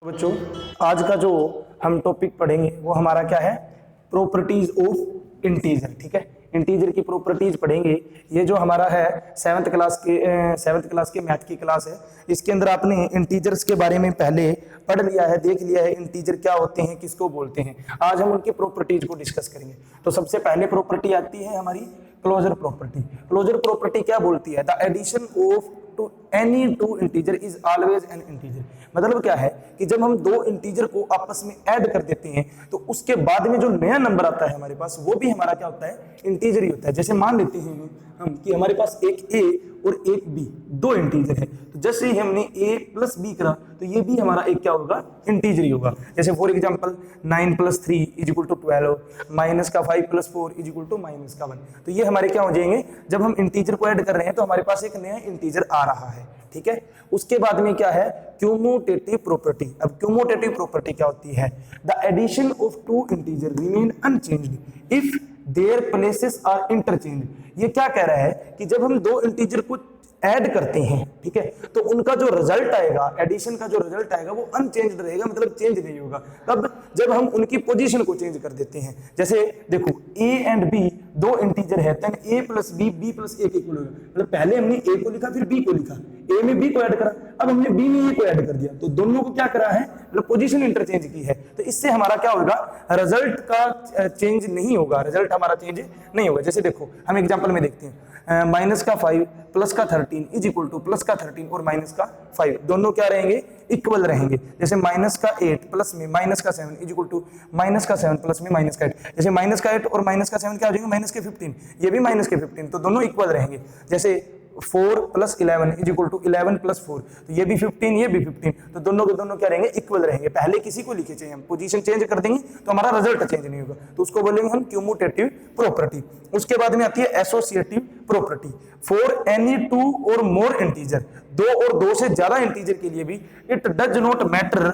बच्चों आज का जो हम टॉपिक पढ़ेंगे वो हमारा क्या है, प्रॉपर्टीज ऑफ इंटीजर। ठीक है, इंटीजर की प्रॉपर्टीज पढ़ेंगे। ये जो हमारा है सेवन्थ क्लास के मैथ की क्लास है। इसके अंदर आपने इंटीजर्स के बारे में पहले पढ़ लिया है, देख लिया है इंटीजर क्या होते हैं, किसको बोलते हैं। आज हम उनकी प्रॉपर्टीज को डिस्कस करेंगे। तो सबसे पहले प्रॉपर्टी आती है हमारी क्लोजर प्रॉपर्टी। क्लोजर प्रॉपर्टी क्या बोलती है? The addition of two any two integer is always an integer. मतलब क्या है कि जब हम दो इंटीजर को आपस में ऐड कर देते हैं तो उसके बाद में जो नया नंबर आता है हमारे पास वो भी हमारा क्या होता है, इंटीजर ही होता है। जैसे मान लेते हैं हम कि हमारे पास एक a और एक b दो इंटीजर है, तो जैसे ही हमने a प्लस b करा तो ये भी हमारा एक क्या होगा, इंटीजर ही होगा। जैसे फॉर एग्जांपल 9 + 3 = 12, -5 + 4 = -1। तो ये हमारे क्या हो जाएंगे, जब हम इंटीजर को ऐड कर रहे हैं तो हमारे पास एक नया इंटीजर आ रहा है। ठीक है, उसके बाद में क्या है, क्यूमुटेटिव प्रॉपर्टी। अब क्यूमुटेटिव प्रॉपर्टी क्या होती है? The addition of two integer remain unchanged if their places are interchange. ये क्या कह रहा है कि जब हम दो इंटीजर को ऐड करते हैं, ठीक है, तो उनका जो रिजल्ट आएगा, एडिशन का जो रिजल्ट आएगा वो अनचेंज्ड रहेगा, मतलब चेंज नहीं होगा। तब जब हम उनकी पोजीशन को चेंज कर देते हैं, जैसे देखो a एंड b दो इंटीजर है, then a + b b + a के इक्वल होगा। मतलब पहले हमने a को लिखा फिर b को लिखा, a में b को ऐड करा, अब हमने b में a को ऐड कर दिया, तो दोनों को क्या करा है, मतलब पोजीशन इंटरचेंज की है। तो इससे हमारा क्या होगा, रिजल्ट का चेंज नहीं होगा, रिजल्ट हमारा चेंज नहीं होगा। जैसे देखो हम एग्जांपल में देखते हैं, -5 + 13 = +13 और -5 दोनों क्या रहेंगे, इक्वल रहेंगे। जैसे -8 प्लस में -7 = -7 प्लस में -8। जैसे -8 और -7 क्या हो जाएंगे, -15, ये भी -15, तो दोनों इक्वल रहेंगे। जैसे 4 + 11 = 11 + 4, तो ये भी 15 ये भी 15, तो दोनों के दोनों क्या रहेंगे, इक्वल रहेंगे। पहले किसी को लिखे चाहिए, हम पोजीशन चेंज कर देंगे तो हमारा रिजल्ट चेंज नहीं होगा, तो उसको बोलेंगे हम क्यूमुटेटिव प्रॉपर्टी। उसके बाद में आती है associative property. For any two और मोर इंटीजर, दो और दो से ज्यादा इंटीजर के लिए भी, it does not matter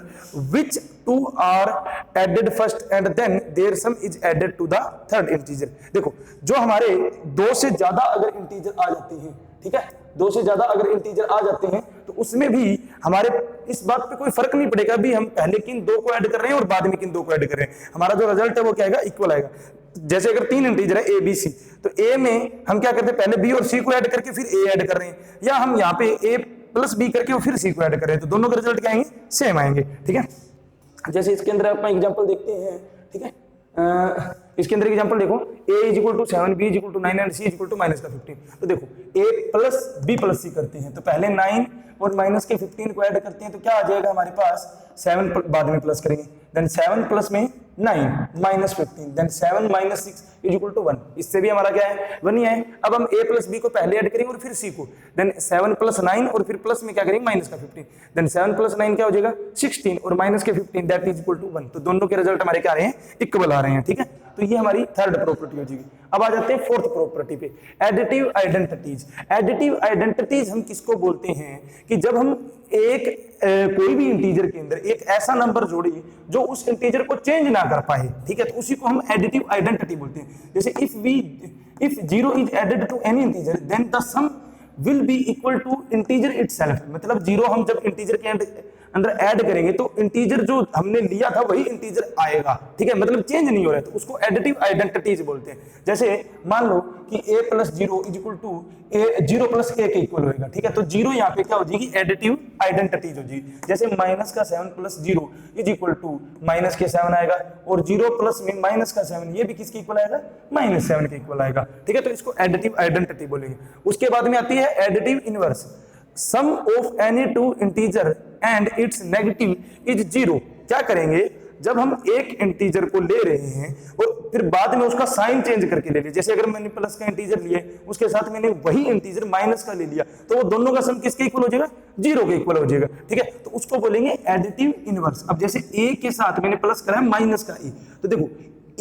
which two are added first and then their sum is added to the third integer. देखो जो हमारे दो से ज्यादा अगर इंटीजर आ जाते हैं, ठीक है, दो से ज्यादा अगर इंटीजर आ जाते हैं तो उसमें भी हमारे इस बात पे कोई फर्क नहीं पड़ेगा भी हम पहले किन दो को ऐड कर रहे हैं और बाद में किन दो को ऐड कर रहे हैं, हमारा जो रिजल्ट है वो क्या आएगा, इक्वल आएगा। जैसे अगर 3 इंटीजर है a b c, तो a में हम क्या करते हैं, पहले b और c को ऐड करके फिर a ऐड कर रहे हैं, या हम यहाँ पे a + b करके और फिर c को ऐड कर रहे हैं, तो दोनों के रिजल्ट क्या आएंगे, सेम आएंगे। ठीक है, जैसे इसके अंदर आप एग्जांपल देखते हैं, ठीक है, इसके अंदर एग्जांपल देखो, a = 7 b = 9 एंड c = -15। तो देखो a + b + c करते हैं तो पहले 9 और -15 को ऐड करते हैं तो क्या आ जाएगा हमारे पास, 7 बाद में प्लस करेंगे, देन 7 प्लस में 9 -15, देन 7 - 6 = 1। इससे भी हमारा क्या है, 1 ही है। अब हम a + b को पहले ऐड करेंगे और फिर c को, देन 7 + 9 और फिर प्लस में क्या करेंगे, -15, देन 7 + 9 क्या हो जाएगा, 16 और -15 दैट इज इक्वल टू 1। तो दोनों के रिजल्ट हमारे क्या आ रहे हैं, इक्वल आ रहे हैं। ठीक है, तो ये हमारी थर्ड प्रॉपर्टी हो जाएगी। अब आ जाते हैं फोर्थ प्रॉपर्टी पे, एडिटिव आइडेंटिटीज। एडिटिव आइडेंटिटीज हम किसको बोलते हैं कि जब हम कोई भी इंटीजर के अंदर एक ऐसा नंबर जोड़े जो उस इंटीजर को चेंज ना कर पाए, ठीक है, तो उसी को हम एडिटिव आइडेंटिटी बोलते हैं। जैसे if 0 is added to any integer then the sum will be equal to integer itself. मतलब 0 हम जब इंटीजर के अंदर ऐड करेंगे तो इंटीजर जो हमने लिया था वही इंटीजर आएगा, ठीक है, मतलब चेंज नहीं हो रहा है, तो उसको एडिटिव आइडेंटिटीज बोलते हैं। जैसे मान लो कि a + 0 = 0 + a के इक्वल होगा, ठीक है, तो 0 यहाँ पे क्या हो जाएगी, एडिटिव आइडेंटिटीज हो जाएगी। जैसे -7 + 0 = -7 आएगा, और 0 प्लस में -7 ये भी किसके इक्वल आएगा, -7 के इक्वल आएगा। ठीक है, तो इसको एडिटिव आइडेंटिटी बोलेंगे। उसके बाद में आती है additive inverse. Sum of any two integer and its negative is 0। क्या करेंगे, जब हम एक इंटीजर को ले रहे हैं और फिर बाद में उसका साइन चेंज करके ले लिया, जैसे अगर मैंने प्लस का इंटीजर लिया उसके साथ मैंने वही इंटीजर माइनस का ले लिया, तो वो दोनों का सम किसके इक्वल हो जाएगा, 0 के इक्वल हो जाएगा। ठीक है, तो उसको बोलेंगे एडिटिव इनवर्स। अब जैसे a के साथ मैंने प्लस करा है माइनस का a, तो देखो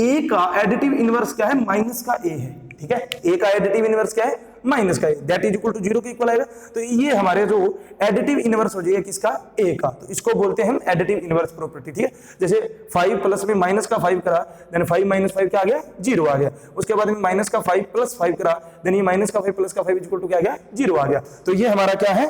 a का एडिटिव इनवर्स क्या है, माइनस का a है। ठीक है, a का एडिटिव इनवर्स क्या है, माइनस का, दैट इज इक्वल टू 0 के इक्वल आएगा। तो ये हमारे जो एडिटिव इनवर्स हो जाएगा किसका, a का, तो इसको बोलते हैं हम एडिटिव इनवर्स प्रॉपर्टी। ठीक है, जैसे 5 प्लस में -5 करा, देन 5 - 5 क्या आ गया, 0 आ गया। उसके बाद में -5 + 5 करा, देन ये -5 + 5 इक्वल टू क्या आ गया, 0 आ गया। तो ये हमारा क्या है,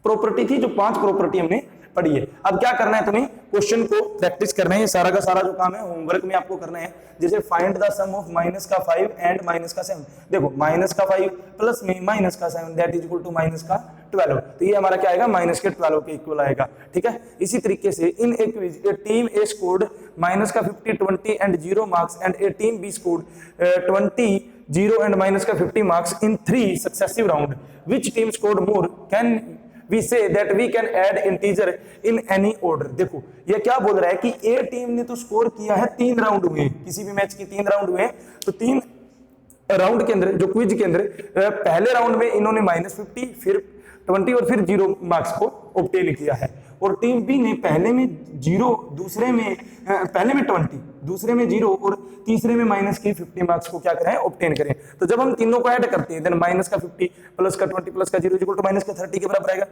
प्रॉपर्टी थी, जो 5 प्रॉपर्टी हमने पढ़िए। अब क्या करना है तुम्हें, क्वेश्चन को प्रैक्टिस करना है, ये सारा का सारा जो काम है होमवर्क में आपको करना है। जैसे find the sum of minus का 5 एंड माइनस का 7, देखो माइनस का 5 प्लस में माइनस का 7 that is equal to minus का 12, तो ये हमारा क्या आएगा, माइनस के 12 के इक्वल आएगा, ठीक है। इसी तरीके से in a quiz a team A scored minus का 50 20 and 0 marks and a team B scored 20 0 and minus का 50 marks in 3 successive round, which team scored more can we say that we can add integer in any order. देखो ये क्या बोल रहा है कि ए team ने तो स्कोर किया है 3 राउंड हुए, किसी भी मैच की 3 राउंड हुए, तो 3 राउंड के अंदर जो क्विज के अंदर पहले राउंड में इन्होंने -50 फिर 20 और फिर 0 मार्क्स को ऑब्टेन किया है, और टीम बी ने पहले में 0 दूसरे में पहले में 20 दूसरे में 0 और तीसरे में माइनस की 50 मार्क्स को क्या करें, ऑब्टेन करें। तो जब हम तीनों को ऐड करते हैं देन माइनस का 50 प्लस का 20 प्लस का 0 इक्वल टू माइनस का 30 के बराबर आएगा।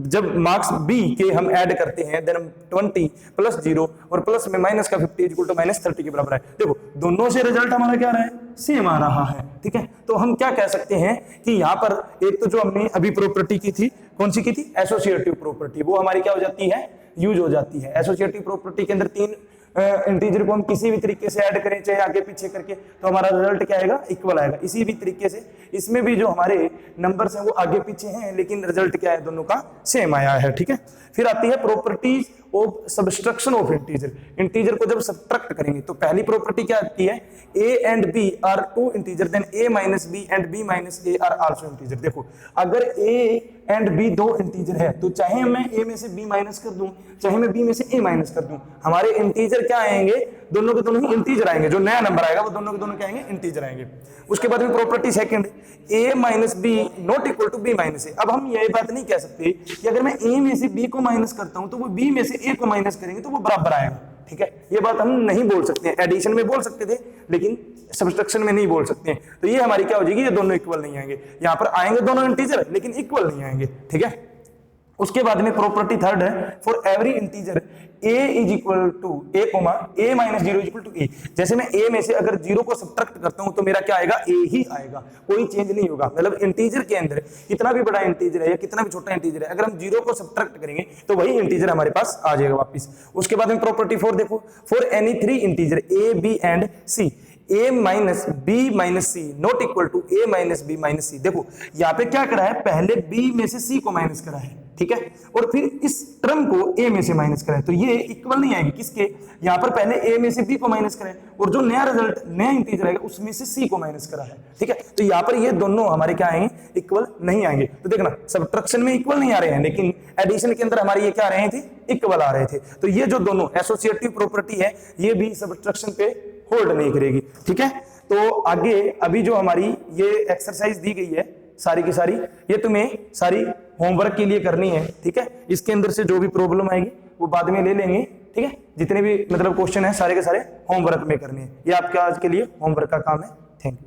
जब मार्क्स बी के हम ऐड करते हैं देन 20 प्लस 0 और प्लस में माइनस का 50 इक्वल टू माइनस 30 के बराबर है। देखो दोनों से रिजल्ट हमारा क्या रहा है, सेम आ रहा है, ठीक है। तो हम क्या कह सकते हैं कि यहाँ पर एक तो जो हमने अभी प्रॉपर्टी की थी, कौन सी की थी, एसोसिएटिव प्रॉपर्टी, वो हमारी क्या हो जाती है, यूज हो जाती है। एसोसिएटिव प्रॉपर्टी के अंदर 3 इंटीजर को हम किसी भी तरीके से ऐड करें, चाहे आगे पीछे करके, तो हमारा रिजल्ट क्या आएगा, इक्वल आएगा। इसी भी तरीके से इसमें भी जो हमारे नंबर्स हैं वो आगे पीछे हैं लेकिन रिजल्ट क्या है, दोनों का सेम आया है, ठीक है। फिर आती है properties of subtraction of integer. Integer को जब सब्ट्रैक्ट करेंगे तो पहली प्रॉपर्टी क्या आती है, a and b are 2 integer then a minus b and b minus a are also integer. देखो अगर a एंड b 2 इंटीजर है तो चाहे मैं a में से b माइनस कर दूं, चाहे मैं b में से a माइनस कर दूं, हमारे इंटीजर क्या आएंगे, दोनों के दोनों ही इंटीजर आएंगे। जो नया नंबर आएगा वो दोनों के दोनों क्या आएंगे, इंटीजर आएंगे। उसके बाद में property second, a minus b not equal to b minus a। अब हम ये बात नहीं कह सकते कि अगर मैं a में से b को माइनस करता हूं तो वो b में से a को माइनस करेंगे तो वो बराबर आएगा, ठीक है। ये बात हम नहीं बोल सकते हैं, एडिशन में बोल सकते थे लेकिन सब्सट्रैक्शन में नहीं बोल सकते हैं। तो ये हमारी क्या हो जाएगी, ये दोनों इक्वल नहीं आएंगे। यहाँ पर आएंगे दोनों इंटीजर लेकिन इक्वल नहीं आएंगे, ठीक है। उसके बाद में प्रॉपर्टी थर्ड है, for every integer a is equal to a comma a minus 0 is equal to a। जैसे मैं a में से अगर 0 को सब्ट्रैक्ट करता हूं तो मेरा क्या आएगा, a ही आएगा, कोई चेंज नहीं होगा। मतलब इंटीजर के अंदर कितना भी बड़ा इंटीजर है या कितना भी छोटा इंटीजर है, अगर हम 0 को सब्ट्रैक्ट करेंगे तो वही इंटीजर हमारे पास आ जाएगा वापस। उसके बाद में प्रॉपर्टी 4 देखो, for any 3 integer a b and c a minus b minus c not equal to a minus b minus c। देखो यहाँ पे क्या करा है, पहले b में से c को माइनस करा है, ठीक है, और फिर इस टर्म को a में से माइनस करा है, तो ये इक्वल नहीं आएगी किसके, यहाँ पर पहले a में से b को माइनस करा है और जो नया रिजल्ट नया इंटीजर आएगा उसमें से c को माइनस करा है, ठीक है। तो यहाँ पर ये दोनों हमारे क्या आएंगे, इक्वल नहीं आएंगे। तो देखना सब्ट्रैक्शन में इक्वल नहीं आ रहे हैं लेकिन एडिशन के अंदर हमारे ये क्या आ रहे थे, इक्वल आ रहे थे। तो ये जो दोनों एसोसिएटिव प्रॉपर्टी है ये भी सब्ट्रैक्शन पे होल्ड नहीं करेगी, ठीक है। तो आगे अभी जो हमारी ये एक्सरसाइज दी गई है सारी की सारी, ये तुम्हें सारी होमवर्क के लिए करनी है, ठीक है। इसके अंदर से जो भी प्रॉब्लम आएगी वो बाद में ले लेंगे, ठीक है। जितने भी मतलब क्वेश्चन है सारे के सारे होमवर्क में करने हैं। ये आपका आज के लिए होमवर्क का काम है। Thank you.